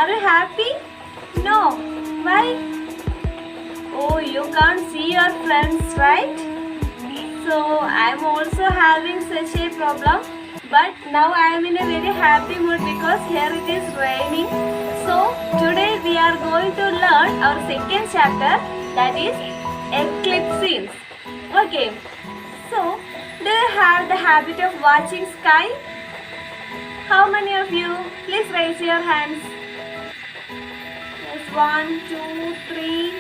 Are you happy? No. Why? Oh, you can't see your friends, right? So I'm also having such a problem. But now I am in a very happy mood because here it is raining. So today we are going to learn our second chapter, that is eclipses. Okay. So do you have the habit of watching sky? How many of you? Please raise your hands. Yes, 1, 2, 3.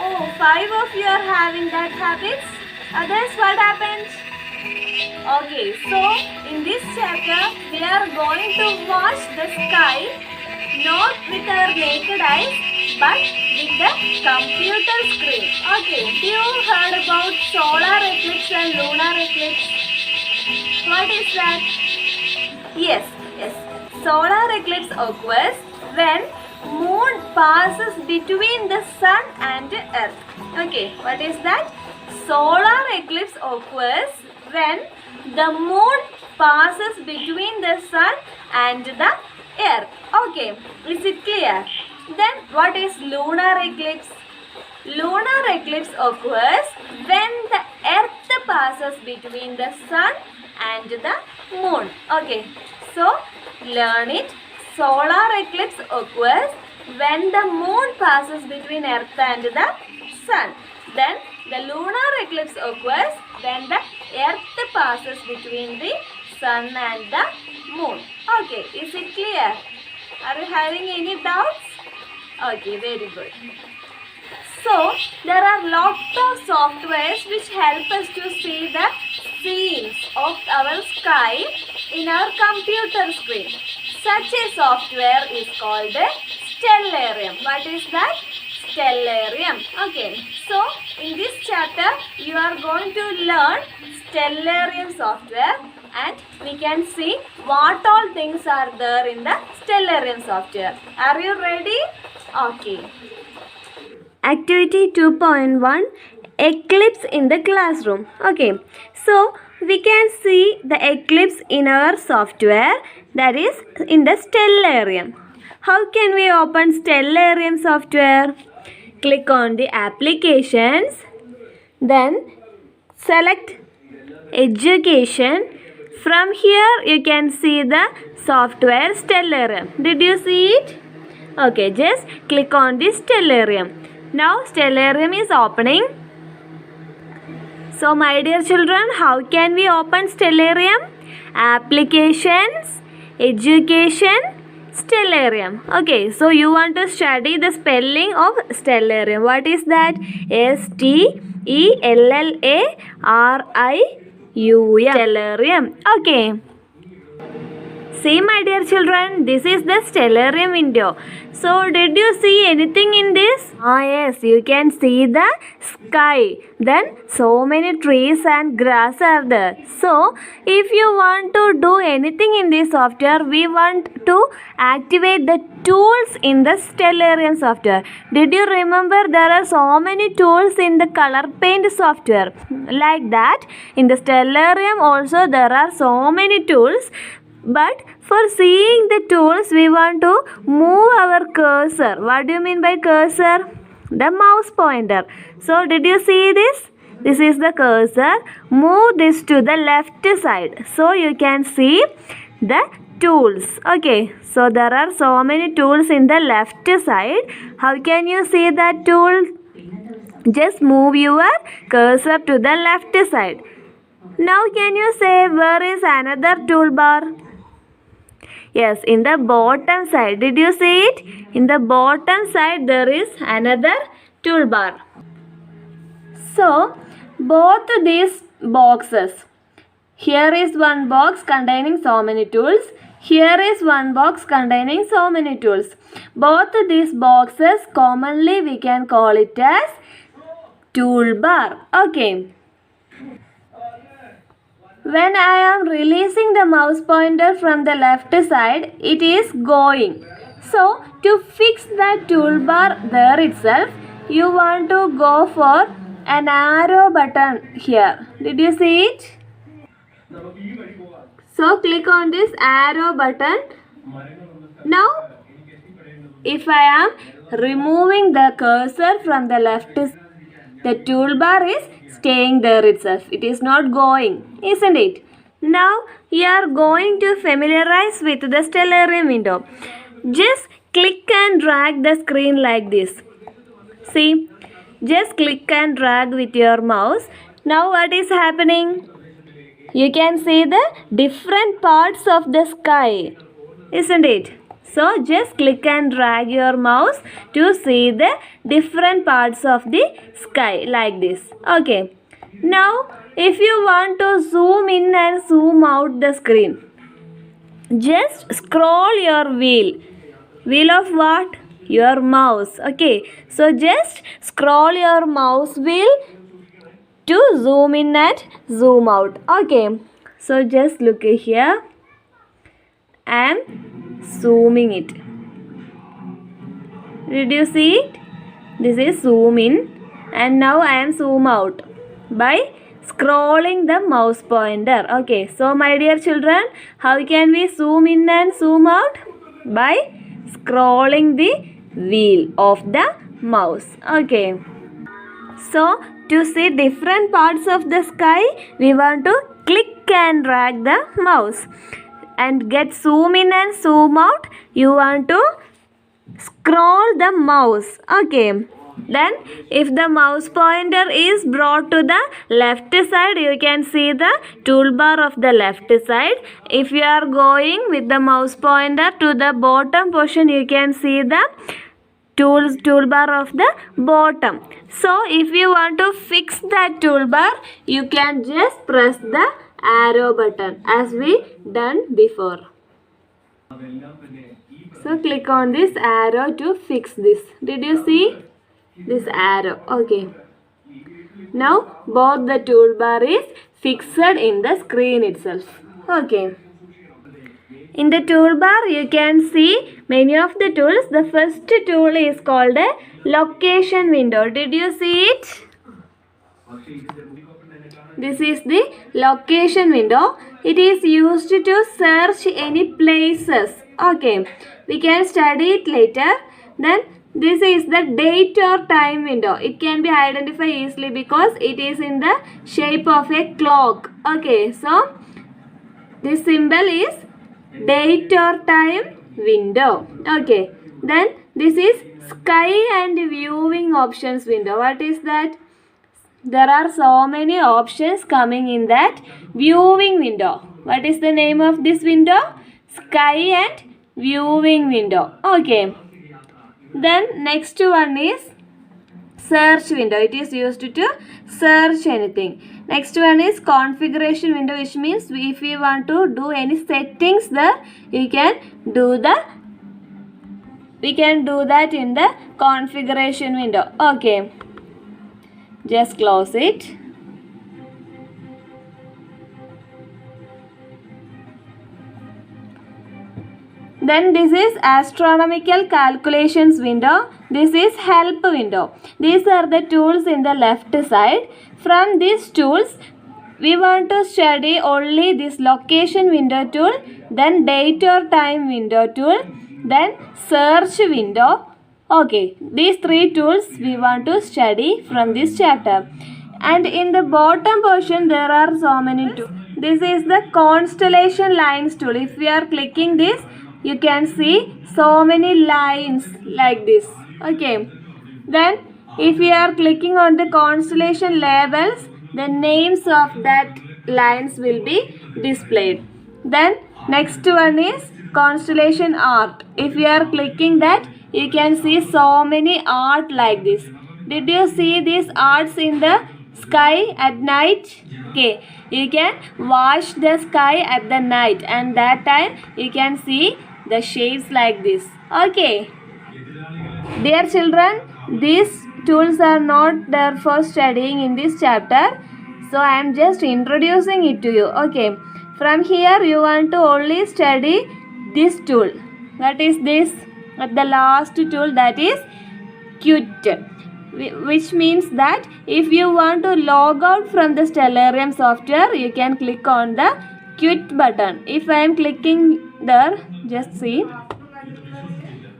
Oh, 5 of you are having that habit. Others, what happened? Okay, so in this chapter we are going to watch the sky not with our naked eyes but with the computer screen. Okay, do you heard about solar eclipse and lunar eclipse? What is that? Yes. Solar eclipse occurs when moon passes between the sun and earth. Okay, what is that? Solar eclipse occurs when the moon passes between the sun and the earth. Okay, is it clear? Then what is lunar eclipse? Lunar eclipse occurs when the earth passes between the sun and the moon. Okay, so learn it. Solar eclipse occurs when the moon passes between earth and the sun. Then the lunar eclipse occurs when the earth passes between the sun and the moon. Okay, is it clear? Are you having any doubts? Okay, very good. So there are lots of softwares which help us to see the scenes of our sky in our computer screen. Such a software is called Stellarium. What is that? Stellarium. Okay, so in this chapter you are going to learn Stellarium software and we can see what all things are there in the Stellarium software. Are you ready? Okay. Activity 2.1, eclipse in the classroom. Okay, so we can see the eclipse in our software, that is in the Stellarium. How can we open Stellarium software? Click on the applications, then select education. From here you can see the software Stellarium. Did you see it? Okay, just click on the Stellarium. Now Stellarium is opening. So my dear children, how can we open Stellarium? Applications, education, Stellarium. Okay, so you want to study the spelling of Stellarium. What is that? Stellarium. Stellarium. Okay. See my dear children, this is the Stellarium window. So did you see anything in this? Yes, you can see the sky. Then so many trees and grass are there. So if you want to do anything in this software, we want to activate the tools in the Stellarium software. Did you remember there are so many tools in the color paint software? Like that, in the Stellarium also there are so many tools. But for seeing the tools, we want to move our cursor. What do you mean by cursor? The mouse pointer. So did you see this? This is the cursor. Move this to the left side. So you can see the tools. Okay. So there are so many tools in the left side. How can you see that tool? Just move your cursor to the left side. Now can you say where is another toolbar? Yes, in the bottom side. Did you see it? In the bottom side there is another toolbar. So both these boxes. Here is one box containing so many tools. Here is one box containing so many tools. Both these boxes commonly we can call it as toolbar. Okay. When I am releasing the mouse pointer from the left side, it is going. So to fix that toolbar there itself, you want to go for an arrow button here. Did you see it? So click on this arrow button. Now if I am removing the cursor from the left, the toolbar is staying there itself. It is not going, isn't it? Now you are going to familiarize with the Stellarium window. Just click and drag the screen like this. See, just click and drag with your mouse. Now what is happening? You can see the different parts of the sky, isn't it? So just click and drag your mouse to see the different parts of the sky like this. Okay. Now if you want to zoom in and zoom out the screen, just scroll your wheel. Wheel of what? Your mouse. Okay. So just scroll your mouse wheel to zoom in and zoom out. Okay. So just look here. I am zooming it. Did you see it? This is zoom in, and now I am zoom out by scrolling the mouse pointer. Okay, so my dear children, how can we zoom in and zoom out? By scrolling the wheel of the mouse. Okay, so to see different parts of the sky, we want to click and drag the mouse. And get zoom in and zoom out, you want to scroll the mouse. Okay. Then if the mouse pointer is brought to the left side, you can see the toolbar of the left side. If you are going with the mouse pointer to the bottom portion, you can see the toolbar of the bottom. So if you want to fix that toolbar, you can just press the arrow button as we done before. So click on this arrow to fix this. Did you see this arrow? Okay. Now both the toolbar is fixed in the screen itself. Okay. In the toolbar you can see many of the tools. The first tool is called a location window. Did you see it? This is the location window. It is used to search any places. Okay, we can study it later. Then this is the date or time window. It can be identified easily because it is in the shape of a clock. Okay, so this symbol is date or time window. Okay, then this is sky and viewing options window. What is that? There are so many options coming in that viewing window. What is the name of this window? Sky and viewing window. Okay. Then next one is search window. It is used to search anything. Next one is configuration window, which means if you want to do any settings there, we can do that in the configuration window. Okay. Just close it. Then this is astronomical calculations window. This is help window. These are the tools in the left side. From these tools, we want to study only this location window tool, then date or time window tool, then search window. Okay, these three tools we want to study from this chapter. And in the bottom portion there are so many tools. This is the constellation lines tool. If we are clicking this, you can see so many lines like this. Okay, then if we are clicking on the constellation labels, the names of that lines will be displayed. Then next one is constellation art. If you are clicking that, you can see so many art like this. Did you see these arts in the sky at night? Okay, you can watch the sky at the night, and that time you can see the shades like this. Okay, dear children, these tools are not there for studying in this chapter, so I am just introducing it to you. Okay, from here you want to only study this tool. What is this? At the last tool, that is quit, which means that if you want to log out from the Stellarium software, you can click on the quit button. If I am clicking there, just see.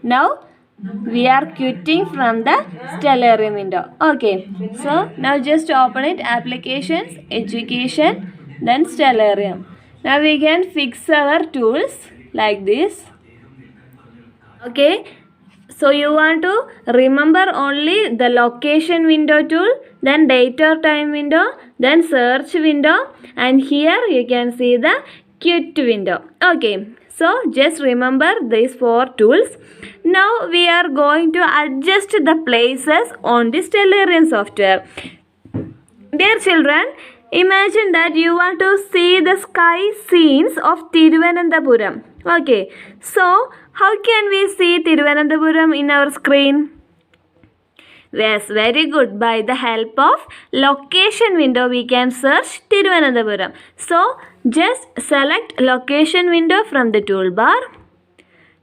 Now we are quitting from the Stellarium window. Okay, so now just open it, applications, education, then Stellarium. Now we can fix our tools like this. Okay, so you want to remember only the location window tool, then date or time window, then search window, and here you can see the quit window. Okay, so just remember these 4 tools. Now we are going to adjust the places on the Stellarium software. Dear children, imagine that you want to see the sky scenes of Thiruvananthapuram. Okay, so how can we see Thiruvananthapuram in our screen? Yes, very good. By the help of location window, we can search Thiruvananthapuram. So, just select location window from the toolbar.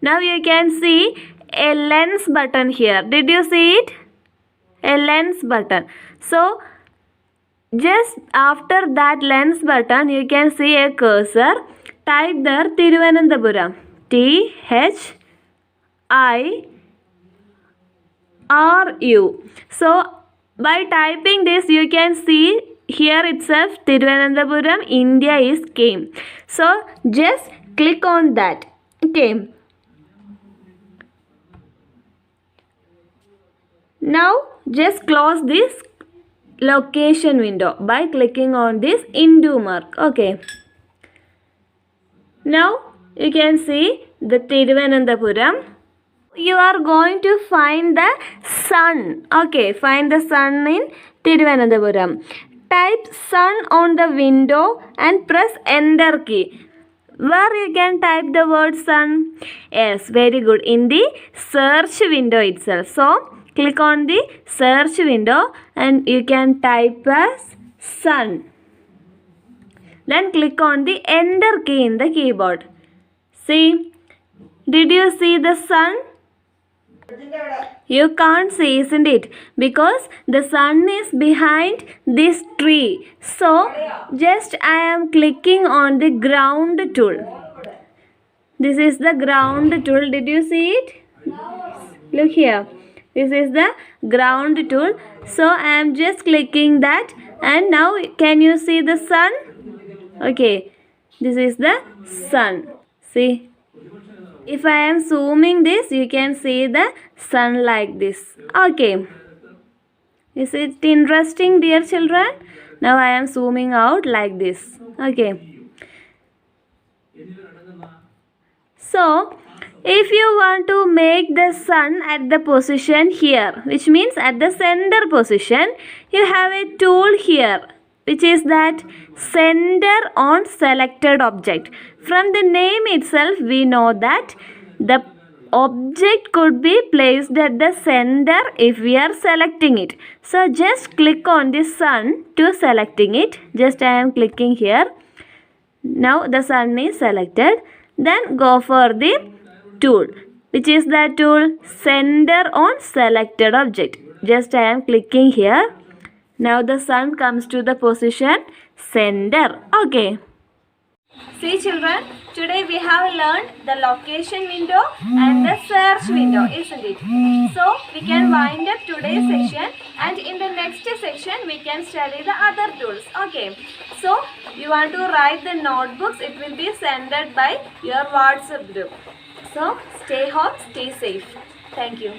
Now you can see a lens button here. Did you see it? A lens button. So, just after that lens button, you can see a cursor. Type there Thiruvananthapuram. THIRU. So by typing this, you can see here itself Thiruvananthapuram, India is came. So just click on that. Okay. Now just close this location window by clicking on this undo mark. Okay. Now you can see the Thiruvananthapuram. You are going to find the sun. Okay, find the sun in Thiruvananthapuram. Type sun on the window and press enter key. Where you can type the word sun? Yes, very good. In the search window itself. So click on the search window and you can type as sun. Then click on the enter key in the keyboard. See, did you see the sun? You can't see, isn't it? Because the sun is behind this tree. So, just I am clicking on the ground tool. This is the ground tool. Did you see it? Look here. This is the ground tool. So, I am just clicking that. And now, can you see the sun? Okay. This is the sun. See? If I am zooming this, you can see the sun like this. Okay. Is it interesting, dear children? Now I am zooming out like this. Okay. So, if you want to make the sun at the position here, which means at the center position, you have a tool here, which is that center on selected object. From the name itself, we know that the object could be placed at the center if we are selecting it. So just click on the sun to selecting it. Just I am clicking here. Now the sun is selected. Then go for the tool. Which is the tool? Center on selected object. Just I am clicking here. Now the sun comes to the position center. Okay. See children, today we have learned the location window and the search window, isn't it? So we can wind up today's session and in the next section we can study the other tools. Okay. So you want to write the notebooks, it will be sent by your WhatsApp group. So stay home, stay safe. Thank you.